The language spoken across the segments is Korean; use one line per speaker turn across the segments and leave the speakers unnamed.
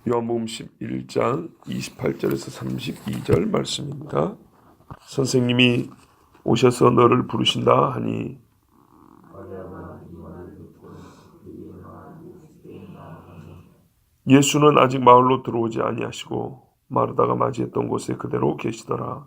요한복음 11장 28절에서 32절 말씀입니다. 선생님이 오셔서 너를 부르신다 하니 예수는 아직 마을로 들어오지 아니하시고 마르다가 맞이했던 곳에 그대로 계시더라.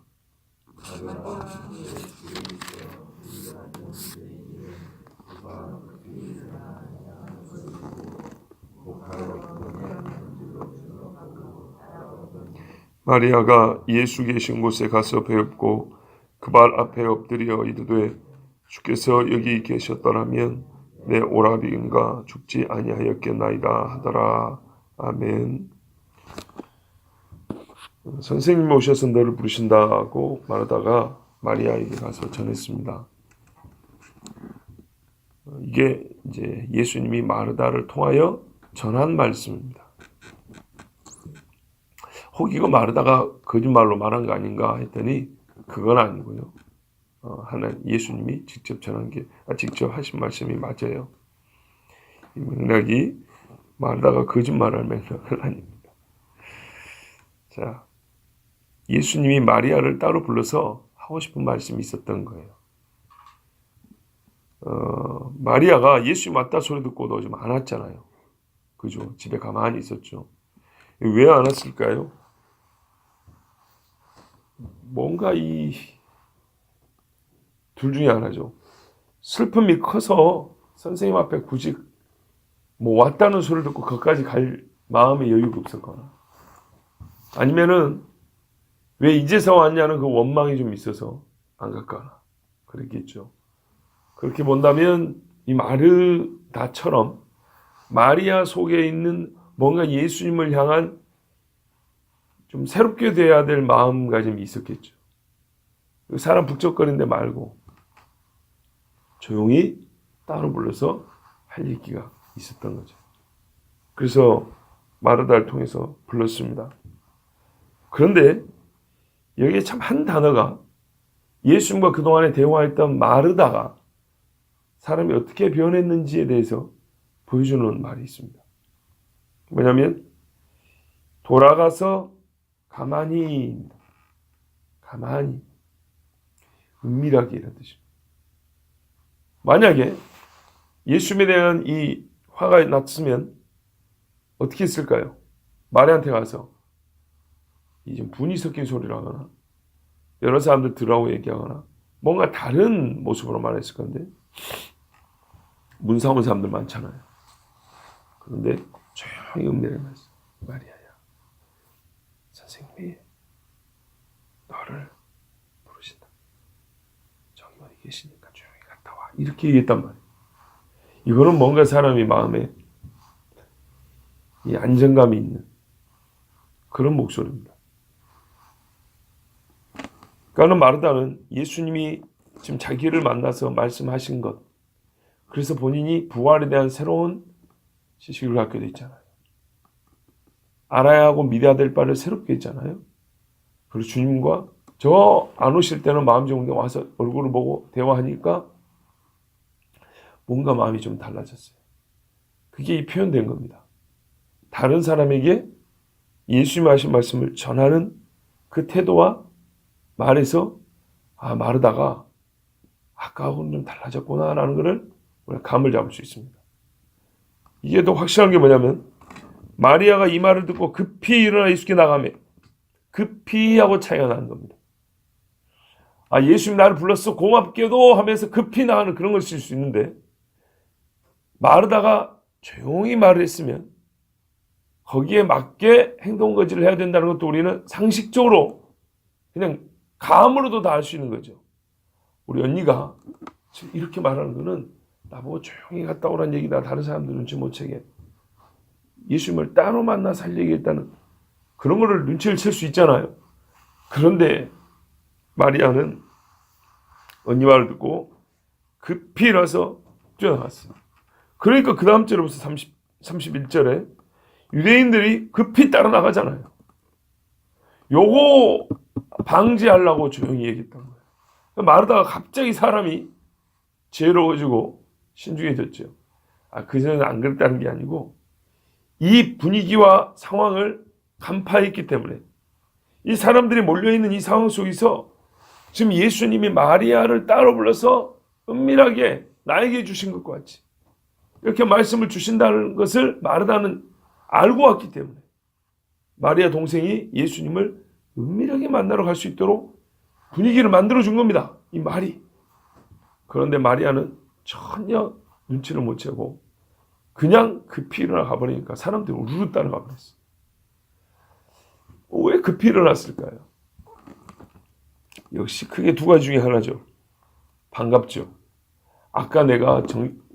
마리아가 예수 계신 곳에 가서 배웁고 그 발 앞에 엎드려 이르되 주께서 여기 계셨더라면 내 오라비인가 죽지 아니하였겠나이다 하더라. 아멘. 선생님이 오셔서 너를 부르신다고 마르다가 마리아에게 가서 전했습니다. 이게 이제 예수님이 마르다를 통하여 전한 말씀입니다. 혹 이거 마르다가 거짓말로 말한 거 아닌가 했더니 그건 아니고요. 하나님 예수님이 직접 전한 게 직접 하신 말씀이 맞아요. 이 맥락이 마르다가 거짓말할 맥락은 아닙니다. 자, 예수님이 마리아를 따로 불러서 하고 싶은 말씀이 있었던 거예요. 마리아가 예수님 왔다 소리 듣고도 좀 안 왔잖아요. 그죠? 집에 가만히 있었죠. 왜 안 왔을까요? 뭔가 이 둘 중에 하나죠. 슬픔이 커서 선생님 앞에 굳이 뭐 왔다는 소리를 듣고 거기까지 갈 마음의 여유가 없었거나 아니면은 왜 이제서 왔냐는 그 원망이 좀 있어서 안 갔거나 그랬겠죠. 그렇게 본다면 이 마르다처럼 마리아 속에 있는 뭔가 예수님을 향한 좀 새롭게 돼야 될 마음가짐이 있었겠죠. 사람 북적거리는데 말고 조용히 따로 불러서 할 얘기가 있었던 거죠. 그래서 마르다를 통해서 불렀습니다. 그런데 여기에 참 한 단어가 예수님과 그동안에 대화했던 마르다가 사람이 어떻게 변했는지에 대해서 보여주는 말이 있습니다. 뭐냐면 돌아가서 가만히 은밀하게 이런 뜻입니다. 만약에 예수님에 대한 이 화가 났으면 어떻게 했을까요? 마리아한테 가서 이제 분이 섞인 소리를 하거나 여러 사람들 들으라고 얘기하거나 뭔가 다른 모습으로 말했을 건데 문 삼은 사람들 많잖아요. 그런데 조용히 은밀하게 말했어요. 마리아야, 선생님이 너를 부르신다. 저기 어디 계시니까 조용히 갔다 와. 이렇게 얘기했단 말이에요. 이거는 뭔가 사람이 마음에 이 안정감이 있는 그런 목소리입니다. 그러니까 마르다는 예수님이 지금 자기를 만나서 말씀하신 것, 그래서 본인이 부활에 대한 새로운 지식을 갖게 됐잖아요. 알아야 하고 믿어야 될 바를 새롭게 했잖아요. 그리고 주님과 저 안 오실 때는 마음 좋은데 와서 얼굴을 보고 대화하니까 뭔가 마음이 좀 달라졌어요. 그게 이 표현된 겁니다. 다른 사람에게 예수님이 하신 말씀을 전하는 그 태도와 말에서 마르다가 아까하고는 좀 달라졌구나라는 것을 우리가 감을 잡을 수 있습니다. 이게 더 확실한 게 뭐냐면 마리아가 이 말을 듣고 급히 일어나 예수께 나가며 급히 하고 차이가 나는 겁니다. 예수님 나를 불렀어 고맙게도 하면서 급히 나가는 그런 걸 쓸 수 있는데 마르다가 조용히 말을 했으면 거기에 맞게 행동거지를 해야 된다는 것도 우리는 상식적으로 그냥 감으로도 다 알 수 있는 거죠. 우리 언니가 지금 이렇게 말하는 거는 나보고 조용히 갔다 오라는 얘기다. 다른 사람들 눈치 못 채게 예수님을 따로 만나서 할 얘기했다는 그런 거를 눈치를 챌 수 있잖아요. 그런데 마리아는 언니 말을 듣고 급히 일어나서 뛰어나갔어요. 그러니까 그 다음 절부터 31절에 유대인들이 급히 따라 나가잖아요. 요거 방지하려고 조용히 얘기했던 거예요. 마르다가 갑자기 사람이 죄로워지고 신중해졌죠. 그전에는 안 그랬다는 게 아니고 이 분위기와 상황을 간파했기 때문에 이 사람들이 몰려있는 이 상황 속에서 지금 예수님이 마리아를 따로 불러서 은밀하게 나에게 주신 것과 같이 이렇게 말씀을 주신다는 것을 마르다는 알고 왔기 때문에 마리아 동생이 예수님을 은밀하게 만나러 갈 수 있도록 분위기를 만들어준 겁니다. 이 말이. 그런데 마리아는 전혀 눈치를 못 채고 그냥 급히 일어나 가버리니까 사람들이 우르르 따라가 버렸어요. 왜 급히 일어났을까요? 역시 크게 두 가지 중에 하나죠. 반갑죠. 아까 내가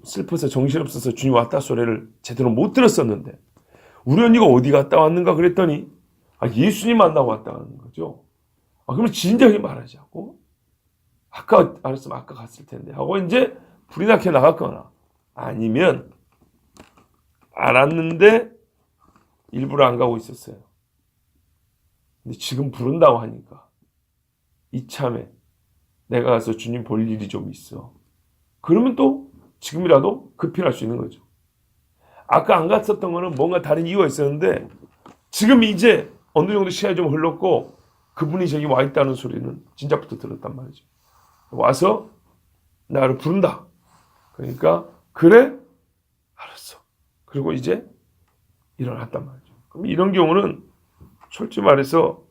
슬퍼서 정신없어서 주님 왔다 소리를 제대로 못 들었었는데 우리 언니가 어디 갔다 왔는가 그랬더니 예수님 만나고 왔다 하는 거죠. 그러면 진작에 말하자고. 아까 알았으면 아까 갔을 텐데 하고 이제 불이 나게 나갔거나 아니면 알았는데 일부러 안 가고 있었어요. 근데 지금 부른다고 하니까 이참에 내가 가서 주님 볼 일이 좀 있어. 그러면 또 지금이라도 급히 할 수 있는 거죠. 아까 안 갔었던 거는 뭔가 다른 이유가 있었는데 지금 이제 어느 정도 시간이 좀 흘렀고 그분이 저기 와 있다는 소리는 진작부터 들었단 말이죠. 와서 나를 부른다. 그러니까 그래? 알았어. 그리고 이제 일어났단 말이죠. 그럼 이런 경우는 솔직히 말해서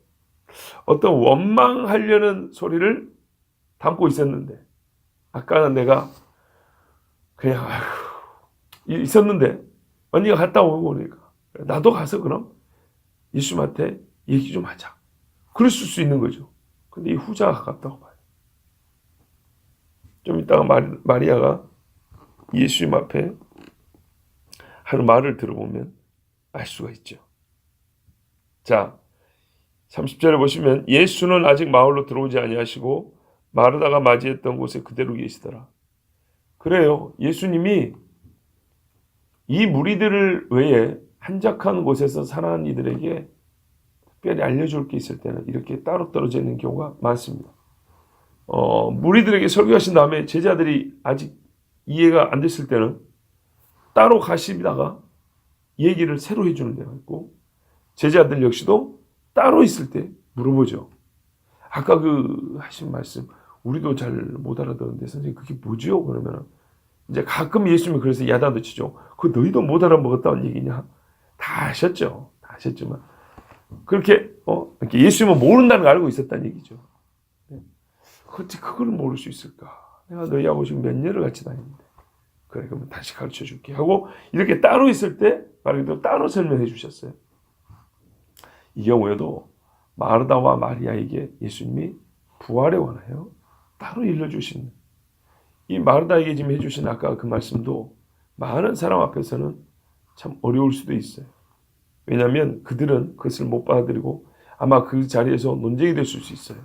어떤 원망하려는 소리를 담고 있었는데 아까는 내가 그냥 있었는데 언니가 갔다 오고 그러니까 나도 가서 그럼 예수님한테 얘기 좀 하자. 그랬을 수 있는 거죠. 근데 이 후자가 가깝다고 봐요. 좀 이따가 마리아가 예수님 앞에 하는 말을 들어보면 알 수가 있죠. 자, 30절에 보시면 예수는 아직 마을로 들어오지 아니하시고 마르다가 맞이했던 곳에 그대로 계시더라. 그래요. 예수님이 이 무리들을 외에 한적한 곳에서 살아가는 이들에게 특별히 알려줄 게 있을 때는 이렇게 따로 떨어져 있는 경우가 많습니다. 무리들에게 설교하신 다음에 제자들이 아직 이해가 안 됐을 때는 따로 가시다가 얘기를 새로 해주는 데가 있고 제자들 역시도 따로 있을 때 물어보죠. 아까 그 하신 말씀 우리도 잘 못 알아듣는데 선생님 그게 뭐지요? 그러면 이제 가끔 예수님이 그래서 야단도 치죠. 그 너희도 못 알아먹었다는 얘기냐? 다 아셨죠. 다 아셨지만 그렇게 이렇게 예수님은 모른다는 걸 알고 있었다는 얘기죠. 어찌 그걸 모를 수 있을까? 내가 너희하고 지금 몇 년을 같이 다니는데 그래 그러면 다시 가르쳐 줄게 하고 이렇게 따로 있을 때 바로 따로 설명해 주셨어요. 이 경우에도 마르다와 마리아에게 예수님이 부활에 관하여 따로 일러주신 이 마르다에게 지금 해주신 아까 그 말씀도 많은 사람 앞에서는 참 어려울 수도 있어요. 왜냐하면 그들은 그것을 못 받아들이고 아마 그 자리에서 논쟁이 될 수 있어요.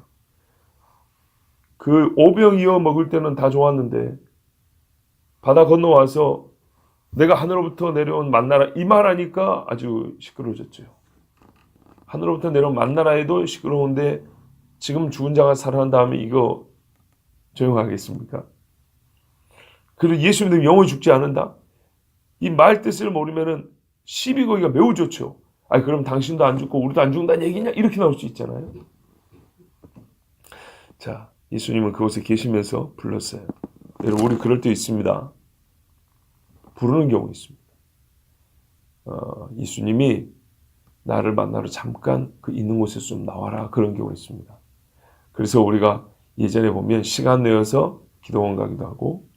그 오병 이어 먹을 때는 다 좋았는데 바다 건너와서 내가 하늘로부터 내려온 만나라 이 말하니까 아주 시끄러워졌죠. 하늘로부터 내려온 만나라에도 시끄러운데 지금 죽은 자가 살아난 다음에 이거 조용하겠습니까? 그리고 예수님도 영원히 죽지 않는다? 이 말 뜻을 모르면은 시비 거기가 매우 좋죠. 그럼 당신도 안 죽고 우리도 안 죽는다는 얘기냐? 이렇게 나올 수 있잖아요. 자, 예수님은 그곳에 계시면서 불렀어요. 여러분 우리 그럴 때 있습니다. 부르는 경우 있습니다. 예수님이 나를 만나러 잠깐 그 있는 곳에서 좀 나와라 그런 경우 있습니다. 그래서 우리가 예전에 보면 시간 내어서 기도원 가기도 하고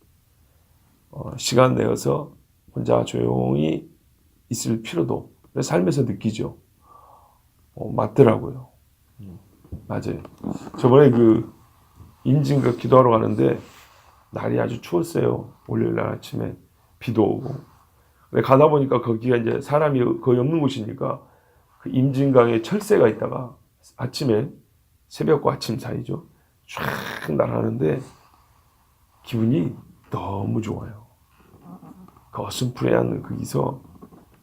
시간 내어서 혼자 조용히 있을 필요도 삶에서 느끼죠. 맞더라고요. 맞아요. 저번에 그 임진각 기도하러 가는데 날이 아주 추웠어요. 월요일 날 아침에 비도 오고. 가다 보니까 거기가 이제 사람이 거의 없는 곳이니까 그 임진강에 철새가 있다가 아침에 새벽과 아침 사이죠. 쫙 날아가는데 기분이 너무 좋아요. 그 어슴푸레한 거기서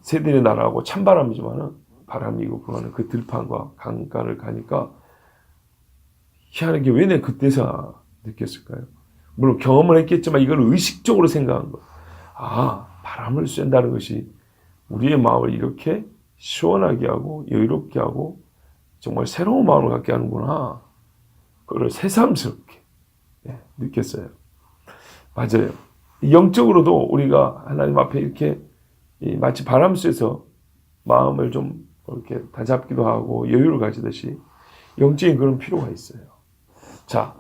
새들이 날아가고 찬바람이지만은 바람이 이고 그거는 그 들판과 강가를 가니까 희한하게 왜 내가 그때서 느꼈을까요? 물론 경험을 했겠지만 이걸 의식적으로 생각한 거. 바람을 쐰다는 것이 우리의 마음을 이렇게 시원하게 하고 여유롭게 하고 정말 새로운 마음을 갖게 하는구나. 그걸 새삼스럽게 느꼈어요. 맞아요. 영적으로도 우리가 하나님 앞에 이렇게 마치 바람 쐬서 마음을 좀 이렇게 다잡기도 하고 여유를 가지듯이 영적인 그런 필요가 있어요. 자,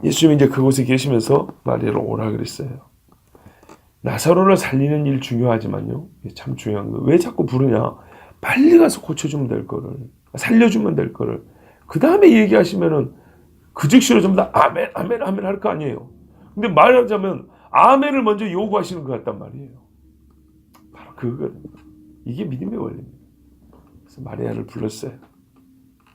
예수님이 이제 그곳에 계시면서 마리아를 오라 그랬어요. 나사로를 살리는 일 중요하지만요. 참 중요한 거. 왜 자꾸 부르냐? 빨리 가서 고쳐주면 될 거를, 살려주면 될 거를. 그 다음에 얘기하시면은 그 즉시로 전부 다 아멘, 아멘, 아멘 할 거 아니에요. 근데 말하자면 아멘을 먼저 요구하시는 것 같단 말이에요. 바로 그거거든요. 이게 믿음의 원리입니다. 그래서 마리아를 불렀어요.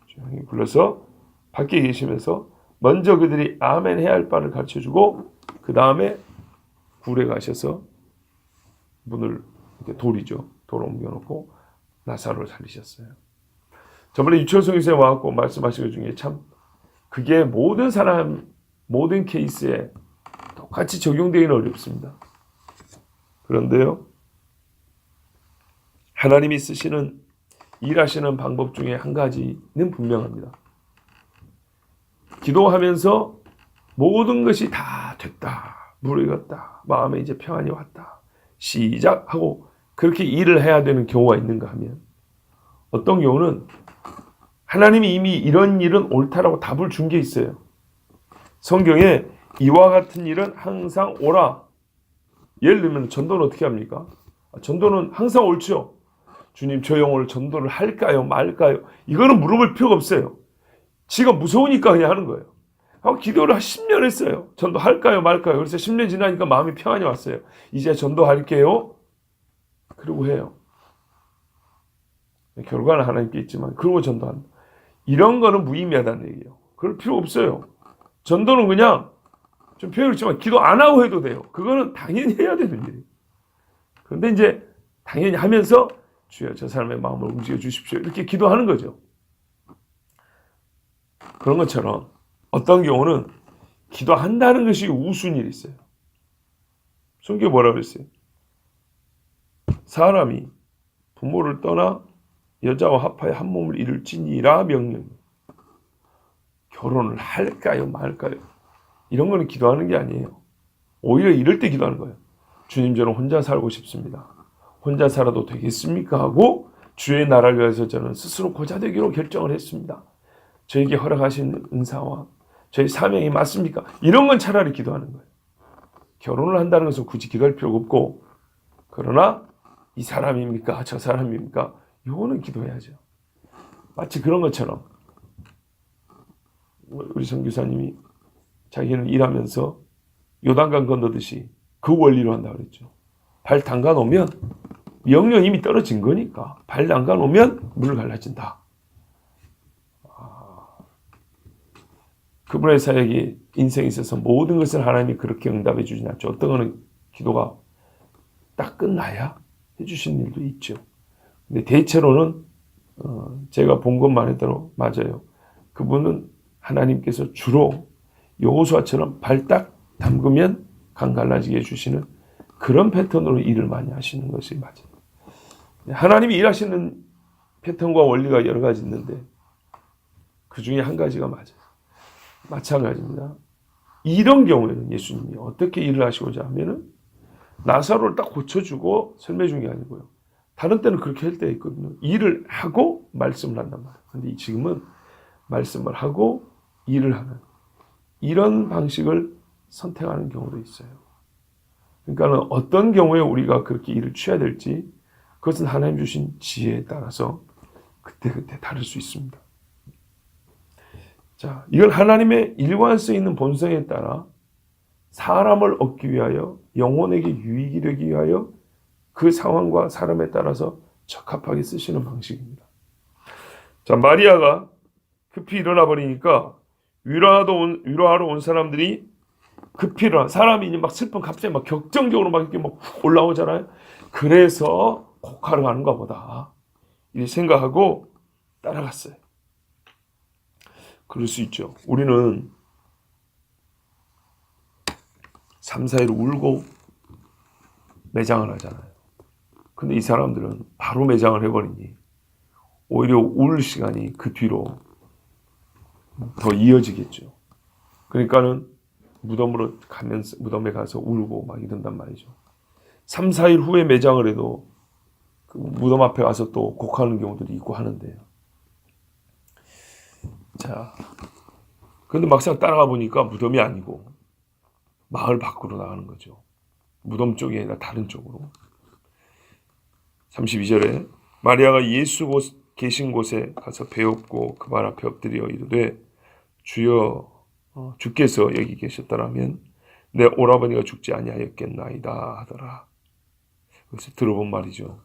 조용히 불러서 밖에 계시면서 먼저 그들이 아멘 해야 할 바를 가르쳐주고 그 다음에 굴에 가셔서 문을 돌이죠. 돌을 옮겨놓고 나사로를 살리셨어요. 저번에 유철성에서 와갖고 말씀하신 것 중에 참 그게 모든 사람 모든 케이스에 똑같이 적용되기는 어렵습니다. 그런데요, 하나님이 쓰시는 일하시는 방법 중에 한 가지는 분명합니다. 기도하면서 모든 것이 다 됐다, 무르익었다, 마음에 이제 평안이 왔다, 시작하고 그렇게 일을 해야 되는 경우가 있는가 하면, 어떤 경우는 하나님이 이미 이런 일은 옳다라고 답을 준 게 있어요. 성경에 이와 같은 일은 항상 오라. 예를 들면 전도는 어떻게 합니까? 전도는 항상 옳죠. 주님, 저 영혼을 전도를 할까요 말까요? 이거는 물어볼 필요가 없어요. 지가 무서우니까 그냥 하는 거예요. 하고 기도를 10년 했어요. 전도할까요 말까요? 그래서 10년 지나니까 마음이 평안이 왔어요. 이제 전도할게요. 그러고 해요. 결과는 하나님께 있지만 그러고 전도한다. 이런 거는 무의미하다는 얘기예요. 그럴 필요 없어요. 전도는 그냥 좀 표현이 그렇지만 기도 안 하고 해도 돼요. 그거는 당연히 해야 되는 일이에요. 그런데 이제 당연히 하면서 주여 저 사람의 마음을 움직여 주십시오. 이렇게 기도하는 거죠. 그런 것처럼 어떤 경우는 기도한다는 것이 우스운 일이 있어요. 성경에 뭐라고 그랬어요? 사람이 부모를 떠나 여자와 합하여 한 몸을 이룰지니라 명령. 결혼을 할까요 말까요? 이런 거는 기도하는 게 아니에요. 오히려 이럴 때 기도하는 거예요. 주님, 저는 혼자 살고 싶습니다. 혼자 살아도 되겠습니까? 하고 주의 나라를 위해서 저는 스스로 고자 되기로 결정을 했습니다. 저에게 허락하신 은사와 저의 사명이 맞습니까? 이런 건 차라리 기도하는 거예요. 결혼을 한다는 것은 굳이 기도할 필요가 없고, 그러나 이 사람입니까? 저 사람입니까? 이거는 기도해야죠. 마치 그런 것처럼 우리 선교사님이 자기는 일하면서 요단강 건너듯이 그 원리로 한다고 그랬죠. 발 담가 놓으면 명령이 이미 떨어진 거니까 발 담가 놓으면 물을 갈라진다. 그분의 사역이 인생에 있어서 모든 것을 하나님이 그렇게 응답해 주진 않죠. 어떤 거는 기도가 딱 끝나야 해주신 일도 있죠. 근데 대체로는 제가 본 것만 해도 맞아요. 그분은 하나님께서 주로 여호수아처럼 발 딱 담그면 강 갈라지게 해주시는 그런 패턴으로 일을 많이 하시는 것이 맞아요. 하나님이 일하시는 패턴과 원리가 여러 가지 있는데 그 중에 한 가지가 맞아요. 마찬가지입니다. 이런 경우에는 예수님이 어떻게 일을 하시고자 하면은 나사로를 딱 고쳐주고 설명해 준 게 아니고요. 다른 때는 그렇게 할 때가 있거든요. 일을 하고 말씀을 한단 말이에요. 근데 지금은 말씀을 하고 일을 하는 이런 방식을 선택하는 경우도 있어요. 그러니까 어떤 경우에 우리가 그렇게 일을 취해야 될지 그것은 하나님 주신 지혜에 따라서 그때그때 다를 수 있습니다. 자, 이건 하나님의 일관성 있는 본성에 따라 사람을 얻기 위하여 영혼에게 유익이 되기 위하여 그 상황과 사람에 따라서 적합하게 쓰시는 방식입니다. 자, 마리아가 급히 일어나 버리니까 위로하러 온 사람들이 급히 일어나, 사람이 막 슬픈 갑자기 막 격정적으로 막 이렇게 막 올라오잖아요. 그래서 곡하러 가는가 보다 이렇게 생각하고 따라갔어요. 그럴 수 있죠. 우리는 3, 4일 울고 매장을 하잖아요. 근데 이 사람들은 바로 매장을 해버리니 오히려 울 시간이 그 뒤로 더 이어지겠죠. 그러니까는 무덤에 가서 울고 막 이런단 말이죠. 3, 4일 후에 매장을 해도 그 무덤 앞에 가서 또 곡하는 경우들이 있고 하는데요. 자, 근데 막상 따라가 보니까 무덤이 아니고 마을 밖으로 나가는 거죠. 무덤 쪽이 아니라 다른 쪽으로. 32절에 마리아가 예수 계신 곳에 가서 배엎고 그 발 앞에 엎드려 이르되 주여 주께서 여기 계셨더라면 내 오라버니가 죽지 아니하였겠나이다 하더라. 그래서 들어본 말이죠.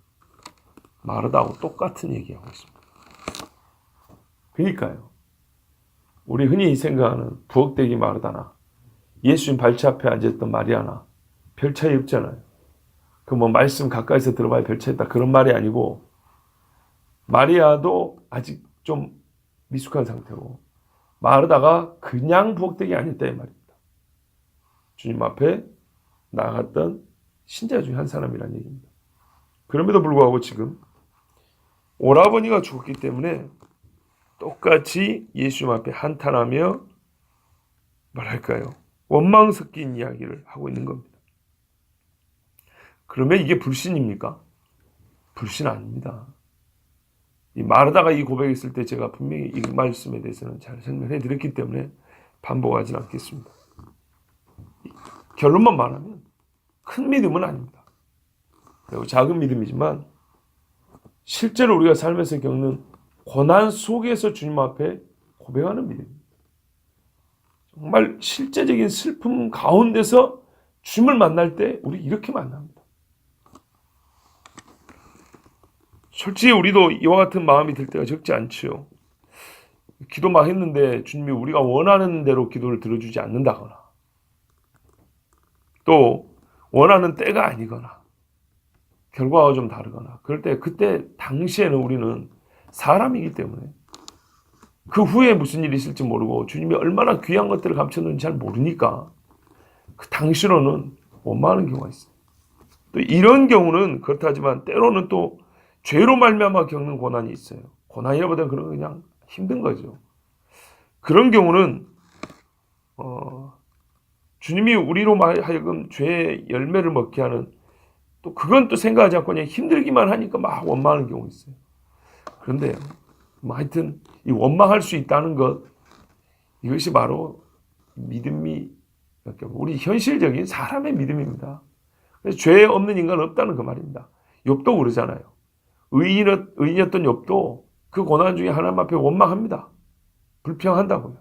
마르다하고 똑같은 얘기하고 있습니다. 그러니까요. 우리 흔히 생각하는 부엌대기 마르다나 예수님 발치 앞에 앉았던 마리아나 별 차이 없잖아요. 그 뭐 말씀 가까이서 들어봐야 별 차이 있다 그런 말이 아니고 마리아도 아직 좀 미숙한 상태고 마르다가 그냥 부엌대기 아니었다 이 말입니다. 주님 앞에 나갔던 신자 중에 한 사람이라는 얘기입니다. 그럼에도 불구하고 지금 오라버니가 죽었기 때문에 똑같이 예수님 앞에 한탄하며 뭐랄까요? 원망 섞인 이야기를 하고 있는 겁니다. 그러면 이게 불신입니까? 불신 아닙니다. 이 마르다가 이 고백했을 때 제가 분명히 이 말씀에 대해서는 잘 설명해 드렸기 때문에 반복하지 않겠습니다. 결론만 말하면 큰 믿음은 아닙니다. 그리고 작은 믿음이지만 실제로 우리가 삶에서 겪는 고난 속에서 주님 앞에 고백하는 믿음입니다. 정말 실제적인 슬픔 가운데서 주님을 만날 때 우리 이렇게 만납니다. 솔직히 우리도 이와 같은 마음이 들 때가 적지 않지요. 기도 막 했는데 주님이 우리가 원하는 대로 기도를 들어주지 않는다거나 또 원하는 때가 아니거나 결과가 좀 다르거나 그럴 때 그때 당시에는 우리는 사람이기 때문에 그 후에 무슨 일이 있을지 모르고 주님이 얼마나 귀한 것들을 감춰놓는지 잘 모르니까 그 당시로는 원망하는 경우가 있어요. 또 이런 경우는 그렇다지만 때로는 또 죄로 말미암아 겪는 고난이 있어요. 고난이라보다는 그런 그냥 힘든 거죠. 그런 경우는 주님이 우리로 하여금 죄의 열매를 먹게 하는 또 그건 또 생각하지 않고 그냥 힘들기만 하니까 막 원망하는 경우 있어요. 그런데 뭐 하여튼 이 원망할 수 있다는 것 이것이 바로 믿음이 우리 현실적인 사람의 믿음입니다. 그래서 죄 없는 인간은 없다는 그 말입니다. 욥도 그러잖아요. 의인이었던 욥도 그 고난 중에 하나님 앞에 원망합니다. 불평한다고요.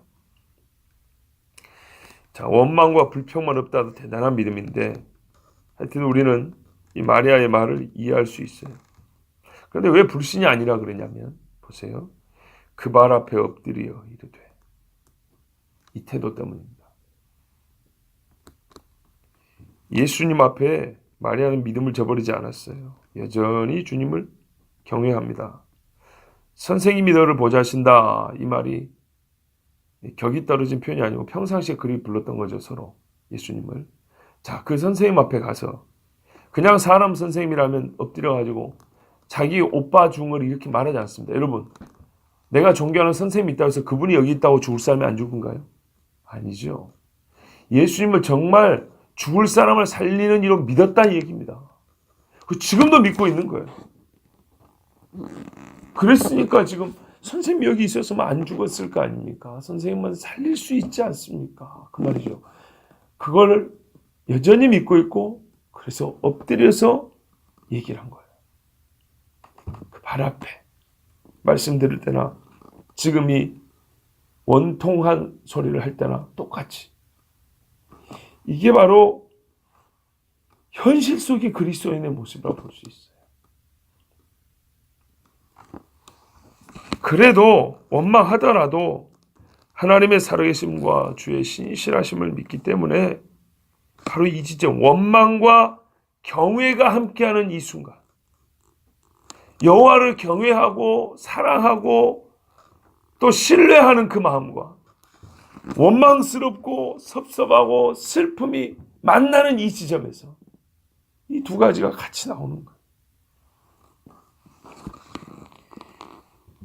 자, 원망과 불평만 없다도 대단한 믿음인데 하여튼 우리는 이 마리아의 말을 이해할 수 있어요. 그런데 왜 불신이 아니라 그러냐면 보세요. 그 발 앞에 엎드려 이르되 이 태도 때문입니다. 예수님 앞에 마리아는 믿음을 저버리지 않았어요. 여전히 주님을 경외합니다. 선생님이 너를 보좌하신다 이 말이 격이 떨어진 표현이 아니고 평상시에 그리 불렀던 거죠. 서로 예수님을. 자, 그 선생님 앞에 가서 그냥 사람 선생님이라면 엎드려가지고 자기 오빠 중을 이렇게 말하지 않습니다. 여러분 내가 존경하는 선생님이 있다고 해서 그분이 여기 있다고 죽을 사람이 안 죽은가요? 아니죠. 예수님을 정말 죽을 사람을 살리는 이로 믿었다 이 얘기입니다. 지금도 믿고 있는 거예요. 그랬으니까 지금 선생님이 여기 있었으면 안 죽었을 거 아닙니까? 선생님은 살릴 수 있지 않습니까? 그 말이죠. 그걸 여전히 믿고 있고 그래서 엎드려서 얘기를 한 거예요. 그 발 앞에 말씀드릴 때나 지금 이 원통한 소리를 할 때나 똑같이 이게 바로 현실 속의 그리스도인의 모습이라고 볼 수 있어요. 그래도 원망하더라도 하나님의 살아계심과 주의 신실하심을 믿기 때문에 바로 이 지점 원망과 경외가 함께하는 이 순간 여호와를 경외하고 사랑하고 또 신뢰하는 그 마음과 원망스럽고 섭섭하고 슬픔이 만나는 이 지점에서 이 두 가지가 같이 나오는 거예요.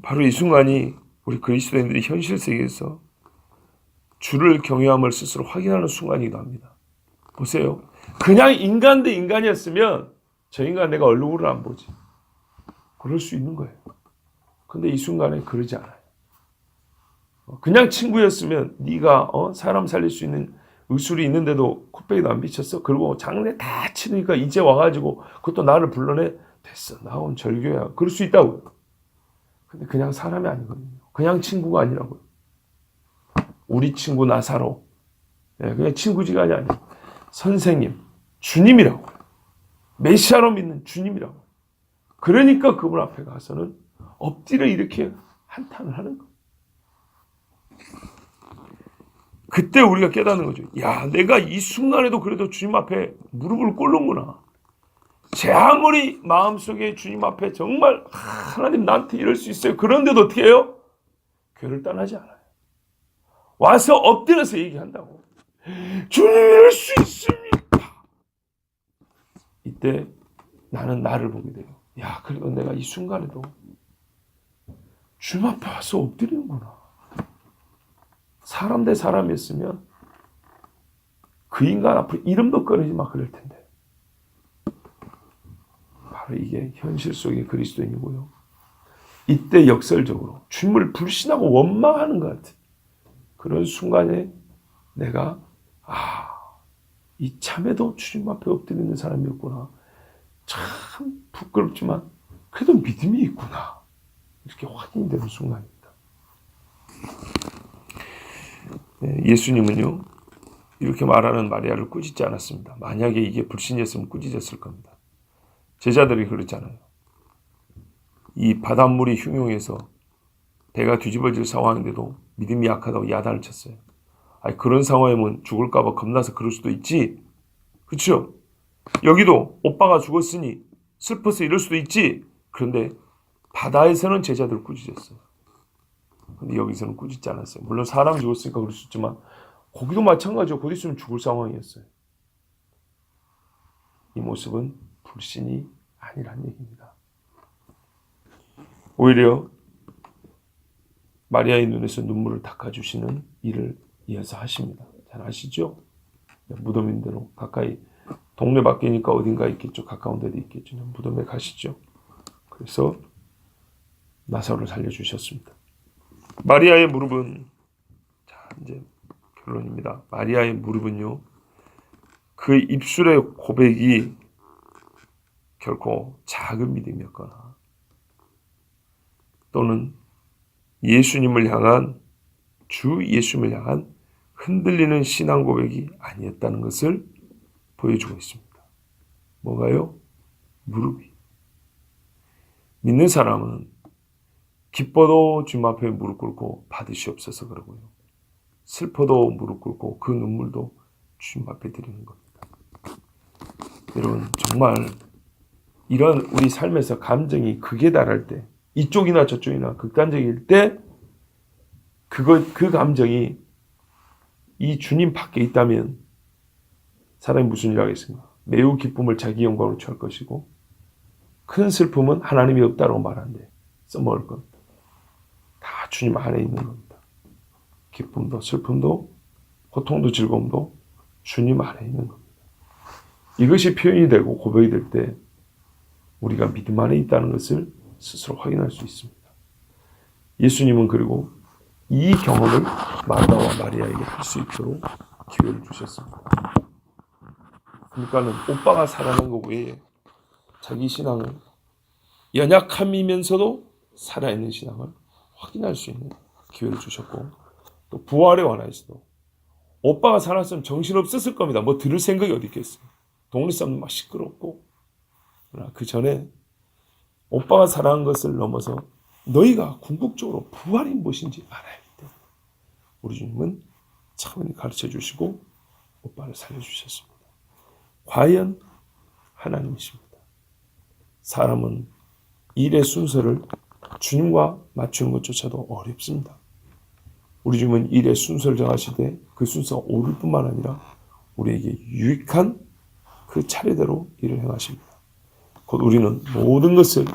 바로 이 순간이 우리 그리스도인들이 현실 세계에서 주를 경외함을 스스로 확인하는 순간이기도 합니다. 보세요. 그냥 인간 대 인간이었으면 저 인간 내가 얼굴을 안 보지. 그럴 수 있는 거예요. 근데 이 순간에 그러지 않아요. 그냥 친구였으면 네가 사람 살릴 수 있는 의술이 있는데도 코빼기도 안 비쳤어? 그리고 장례 다 치르니까 이제 와가지고 그것도 나를 불러내? 됐어. 나 온 절교야. 그럴 수 있다고요. 근데 그냥 사람이 아니거든요. 그냥 친구가 아니라고요. 우리 친구 나사로. 그냥 친구지간이 아니고 선생님, 주님이라고. 메시아로 믿는 주님이라고. 그러니까 그분 앞에 가서는 엎드려 이렇게 한탄을 하는 거예요. 그때 우리가 깨닫는 거죠. 야, 내가 이 순간에도 그래도 주님 앞에 무릎을 꿇는구나. 제 아무리 마음속에 주님 앞에 정말 하나님 나한테 이럴 수 있어요. 그런데도 어떻게 해요? 교회를 떠나지 않아요. 와서 엎드려서 얘기한다고. 주님 이럴 수 있습니다. 이때 나는 나를 보게 돼요. 야, 그래도 내가 이 순간에도 주님 앞에 와서 엎드리는구나. 사람 대 사람이었으면 그 인간 앞으로 이름도 꺼내지 마 그럴 텐데. 바로 이게 현실 속의 그리스도인이고요. 이때 역설적으로 주님을 불신하고 원망하는 것 같은 그런 순간에 내가 이 참에도 주님 앞에 엎드리는 사람이었구나. 참 부끄럽지만 그래도 믿음이 있구나. 이렇게 확인이 되는 순간입니다. 예수님은요 이렇게 말하는 마리아를 꾸짖지 않았습니다. 만약에 이게 불신이었으면 꾸짖었을 겁니다. 제자들이 그랬잖아요. 이 바닷물이 흉용해서 배가 뒤집어질 상황인데도 믿음이 약하다고 야단을 쳤어요. 아니, 그런 상황이면 죽을까 봐 겁나서 그럴 수도 있지. 그렇죠? 여기도 오빠가 죽었으니 슬퍼서 이럴 수도 있지. 그런데 바다에서는 제자들을 꾸짖었어요. 근데 여기서는 꾸짖지 않았어요. 물론 사람 죽었으니까 그럴 수 있지만 거기도 마찬가지로 곧 있으면 죽을 상황이었어요. 이 모습은 불신이 아니란 얘기입니다. 오히려 마리아의 눈에서 눈물을 닦아주시는 일을 이어서 하십니다. 잘 아시죠? 무덤인대로 가까이 동네 밖이니까 어딘가 있겠죠. 가까운 데도 있겠죠. 무덤에 가시죠. 그래서 나사로를 살려주셨습니다. 마리아의 무릎은 자 이제 결론입니다. 마리아의 무릎은요. 그 입술의 고백이 결코 작은 믿음이었거나 또는 예수님을 향한 주 예수님을 향한 흔들리는 신앙 고백이 아니었다는 것을 보여주고 있습니다. 뭐가요? 무릎이. 믿는 사람은 기뻐도 주님 앞에 무릎 꿇고 받으시옵소서 그러고요. 슬퍼도 무릎 꿇고 그 눈물도 주님 앞에 드리는 겁니다. 여러분 정말 이런 우리 삶에서 감정이 극에 달할 때 이쪽이나 저쪽이나 극단적일 때 그 감정이 이 주님 밖에 있다면 사람이 무슨 일을 하겠습니까? 매우 기쁨을 자기 영광으로 취할 것이고 큰 슬픔은 하나님이 없다고 말하는데 써먹을 겁니다. 다 주님 안에 있는 겁니다. 기쁨도 슬픔도 고통도 즐거움도 주님 안에 있는 겁니다. 이것이 표현이 되고 고백이 될 때 우리가 믿음 안에 있다는 것을 스스로 확인할 수 있습니다. 예수님은 그리고 이 경험을 마르다와 마리아에게 할 수 있도록 기회를 주셨습니다. 그러니까는 오빠가 살아난 것 외에 자기 신앙을 연약함이면서도 살아있는 신앙을 확인할 수 있는 기회를 주셨고 또 부활에 관해서도 오빠가 살았으면 정신없었을 겁니다. 뭐 들을 생각이 어디 있겠어요. 동네 사람도 막 시끄럽고 그 전에 오빠가 살아난 것을 넘어서 너희가 궁극적으로 부활이 무엇인지 알아야 하기 때문에 우리 주님은 차분히 가르쳐 주시고 오빠를 살려주셨습니다. 과연 하나님이십니다. 사람은 일의 순서를 주님과 맞추는 것조차도 어렵습니다. 우리 주님은 일의 순서를 정하시되 그 순서가 옳을 뿐만 아니라 우리에게 유익한 그 차례대로 일을 행하십니다. 곧 우리는 모든 것을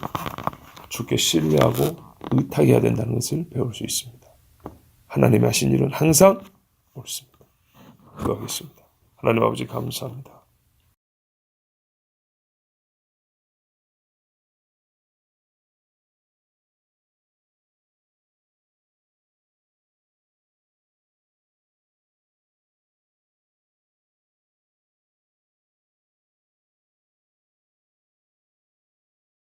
주께 신뢰하고 의탁해야 된다는 것을 배울 수 있습니다. 하나님이 하신 일은 항상 옳습니다. 기도하겠습니다. 하나님 아버지 감사합니다.